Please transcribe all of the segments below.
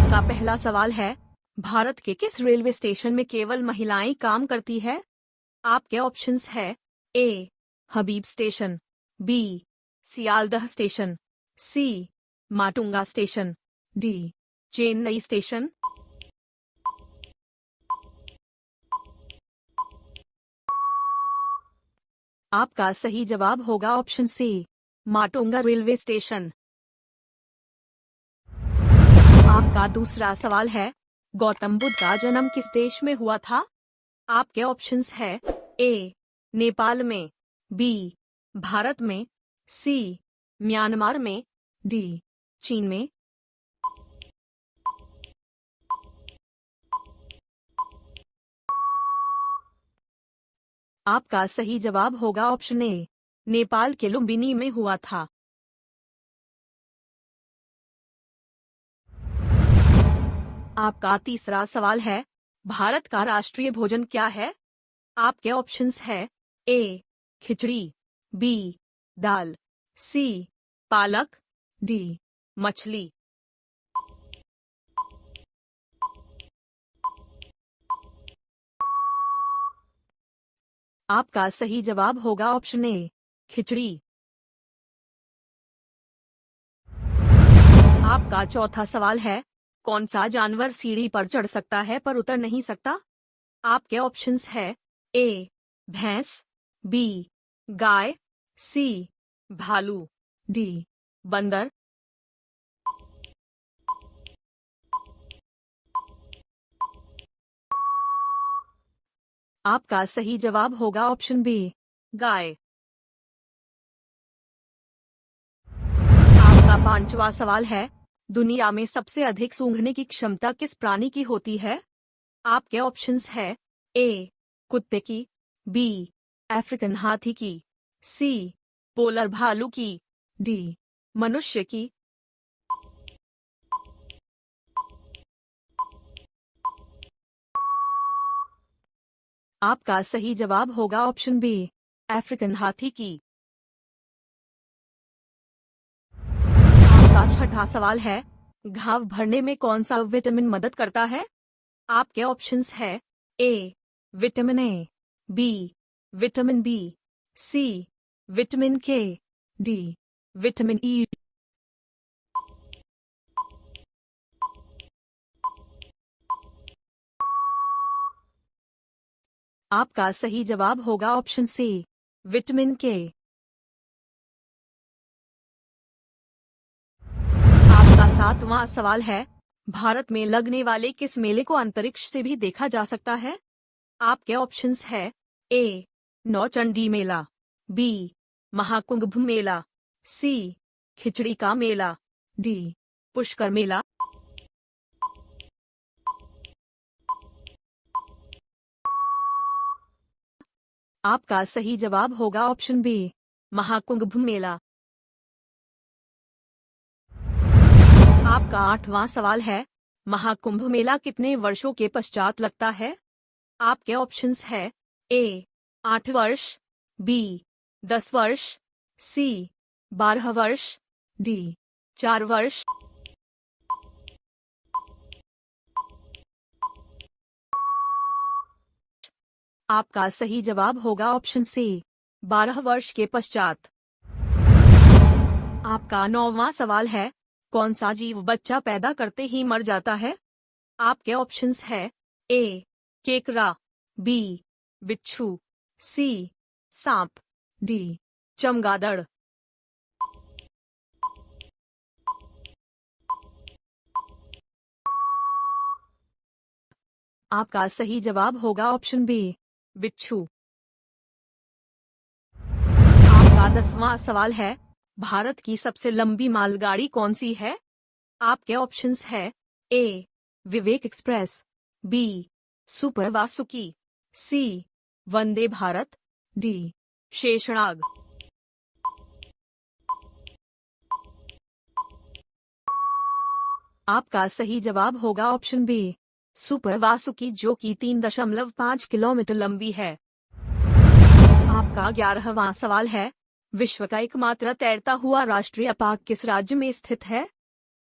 आपका पहला सवाल है, भारत के किस रेलवे स्टेशन में केवल महिलाएं काम करती है? आपके ऑप्शंस है A. Habib station, B. Sealdah station, C. Matunga station, D. Chennai station. आपका सही जवाब होगा option C, Matunga railway station. आपका दूसरा सवाल है, गौतम बुद्ध का जन्म किस देश में हुआ था? आपके ऑप्शंस है ए. नेपाल में, बी. भारत में, सी. म्यांमार में, डी. चीन में। आपका सही जवाब होगा ऑप्शन ए, नेपाल के लुम्बिनी में हुआ था। आपका तीसरा सवाल है, भारत का राष्ट्रीय भोजन क्या है? आपके ऑप्शंस है ए. खिचड़ी, बी. दाल, सी. पालक, डी. मछली। आपका सही जवाब होगा ऑप्शन ए, खिचड़ी। आपका चौथा सवाल है, कौन सा जानवर सीढ़ी पर चढ़ सकता है पर उतर नहीं सकता? आपके ऑप्शंस है ए. भैंस, बी. गाय, सी. भालू, डी. बंदर। आपका सही जवाब होगा ऑप्शन बी, गाय। आपका पांचवा सवाल है, दुनिया में सबसे अधिक सूंघने की क्षमता किस प्राणी की होती है? आपके ऑप्शंस है ए. कुत्ते की, बी. अफ्रीकन हाथी की, सी. पोलर भालू की, डी. मनुष्य की। आपका सही जवाब होगा ऑप्शन बी, अफ्रीकन हाथी की। आपका छठा सवाल है, घाव भरने में कौन सा विटामिन मदद करता है? आपके ऑप्शंस है A. Vitamin A, B. Vitamin B, C. Vitamin K, D. Vitamin E. आपका सही जवाब होगा ऑप्शन सी, विटामिन के। आपका सातवां सवाल है, भारत में लगने वाले किस मेले को अंतरिक्ष से भी देखा जा सकता है? आपके ऑप्शंस है ए. नौचंडी मेला, बी. महाकुंभ मेला, सी. खिचड़ी का मेला, डी. पुष्कर मेला। आपका सही जवाब होगा ऑप्शन बी, महाकुंभ मेला। आपका आठवां सवाल है, महाकुंभ मेला कितने वर्षों के पश्चात लगता है? आपके ऑप्शंस है ए. 8 वर्ष, बी. 10 वर्ष, सी. 12 वर्ष, डी. 4 वर्ष। आपका सही जवाब होगा ऑप्शन सी, 12 वर्ष के पश्चात। आपका 9वां सवाल है, कौन सा जीव बच्चा पैदा करते ही मर जाता है? आपके ऑप्शंस है ए. केकड़ा, बी. बिच्छू, सी. सांप, डी. चमगादड़। आपका सही जवाब होगा ऑप्शन बी, बिच्छू। आपका 10वां सवाल है, भारत की सबसे लंबी मालगाड़ी कौन सी है? आपके ऑप्शंस है ए. विवेक एक्सप्रेस, बी. सुपर वासुकी, सी. वंदे भारत, डी. शेषनाग। आपका सही जवाब होगा ऑप्शन बी, सुपर वासुकी, जो कि 3.5 किलोमीटर लंबी है। आपका 11वां सवाल है, विश्व का एकमात्र तैरता हुआ राष्ट्रीय पार्क किस राज्य में स्थित है?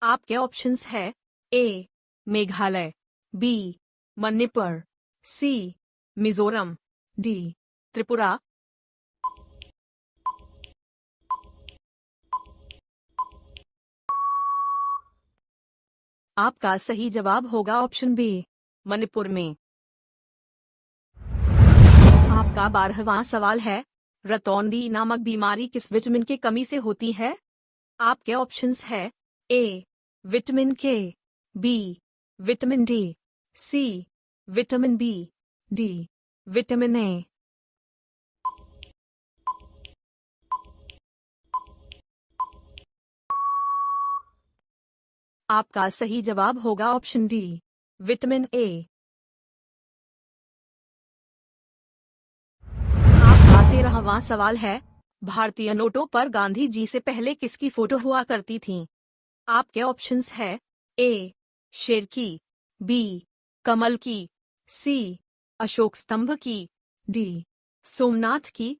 आपके ऑप्शंस है ए. मेघालय, बी मणिपुर, सी मिजोरम, डी त्रिपुरा। आपका सही जवाब होगा ऑप्शन बी, मणिपुर में। आपका 12वां सवाल है, रतौंधी नामक बीमारी किस विटामिन की कमी से होती है? आपके ऑप्शंस है A vitamin K, B vitamin D, C vitamin B, D vitamin A. आपका सही जवाब होगा ऑप्शन डी, विटामिन ए। आपका 13वां सवाल है, भारतीय नोटों पर गांधी जी से पहले किसकी फोटो हुआ करती थी? आपके ऑप्शंस है ए शेर की, बी कमल की, सी अशोक स्तंभ की, डी सोमनाथ की।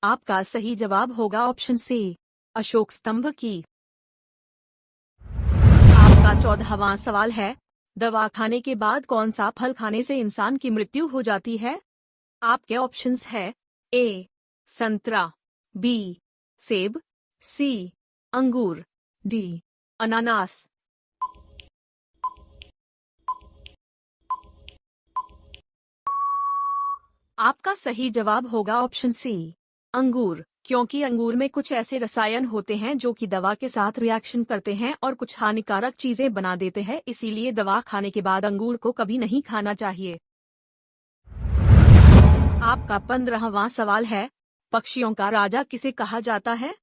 आपका सही जवाब होगा ऑप्शन सी, अशोक स्तंभ की। आपका 14वां सवाल है, दवा खाने के बाद कौन सा फल खाने से इंसान की मृत्यु हो जाती है? आपके ऑप्शंस है ए संतरा, बी सेब, सी अंगूर, डी अनानास। आपका सही जवाब होगा ऑप्शन सी, अंगूर, क्योंकि अंगूर में कुछ ऐसे रसायन होते हैं जो कि दवा के साथ रिएक्शन करते हैं और कुछ हानिकारक चीजें बना देते हैं, इसीलिए दवा खाने के बाद अंगूर को कभी नहीं खाना चाहिए। आपका 15वां सवाल है, पक्षियों का राजा किसे कहा जाता है?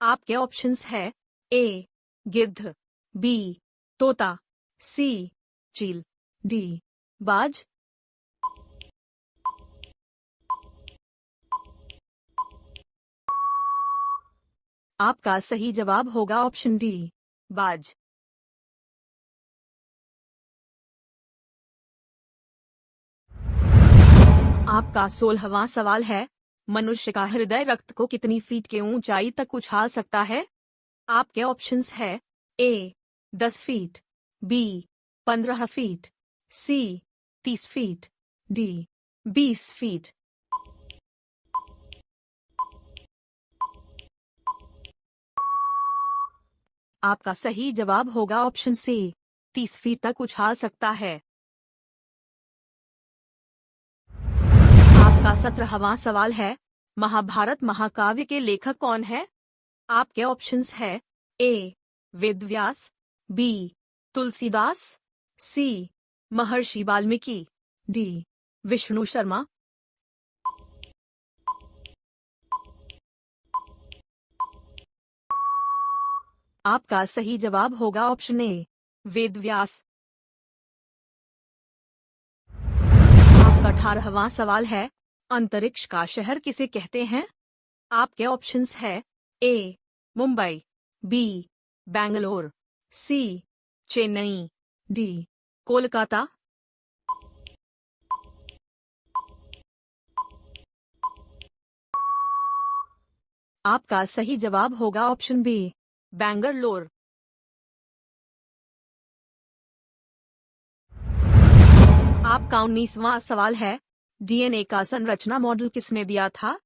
आपके ऑप्शंस है ए गिद्ध, बी तोता, सी चील, डी बाज। आपका सही जवाब होगा ऑप्शन डी, बाज। आपका 16वां सवाल है, मनुष्य का हृदय रक्त को कितनी फीट के ऊंचाई तक उछाल सकता है? आपके ऑप्शंस है ए 10 फीट, बी 15 फीट, सी 30 फीट, डी 20 फीट। आपका सही जवाब होगा ऑप्शन सी, 30 फीट तक उछाल सकता है। आपका 17वां सवाल है, महाभारत महाकाव्य के लेखक कौन है? आपके ऑप्शंस है ए वेद व्यास, बी तुलसीदास, सी महर्षि वाल्मीकि, डी विष्णु शर्मा। आपका सही जवाब होगा ऑप्शन ए, वेद व्यास। आपका 18वां सवाल है, अंतरिक्ष का शहर किसे कहते हैं? आपके ऑप्शंस है ए मुंबई, बी बेंगलोर, सी चेन्नई, डी कोलकाता। आपका सही जवाब होगा ऑप्शन बी, बेंगलोर। आपका 19वां सवाल है, डीएनए का संरचना मॉडल किसने दिया था?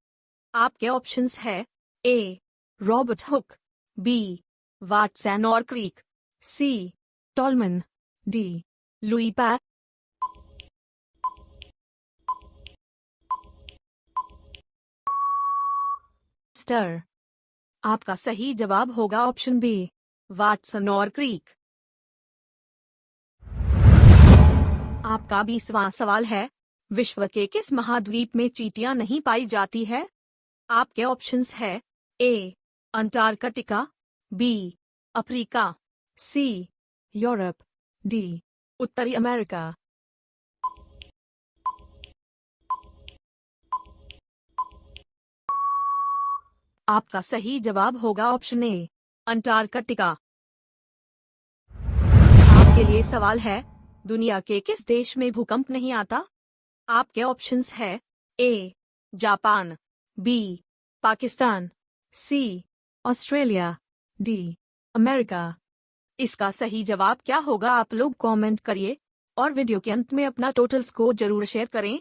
आपके ऑप्शंस है ए रॉबर्ट हुक, बी वाटसन और क्रीक, सी टॉलमन, डी लुई पास्चर। आपका सही जवाब होगा ऑप्शन बी, वाटसन और क्रीक। आपका 20वां सवाल है, विश्व के किस महाद्वीप में चींटियां नहीं पाई जाती है? आपके ऑप्शंस है ए अंटार्कटिका, बी अफ्रीका, सी यूरोप, डी उत्तरी अमेरिका। आपका सही जवाब होगा ऑप्शन ए, अंटार्कटिका। आपके लिए सवाल है, दुनिया के किस देश में भूकंप नहीं आता? आपके ऑप्शंस है A Japan, B Pakistan, C Australia, D, America. इसका सही जवाब क्या होगा आप लोग कमेंट करिए और वीडियो के अंत में अपना टोटल स्कोर जरूर शेयर करें।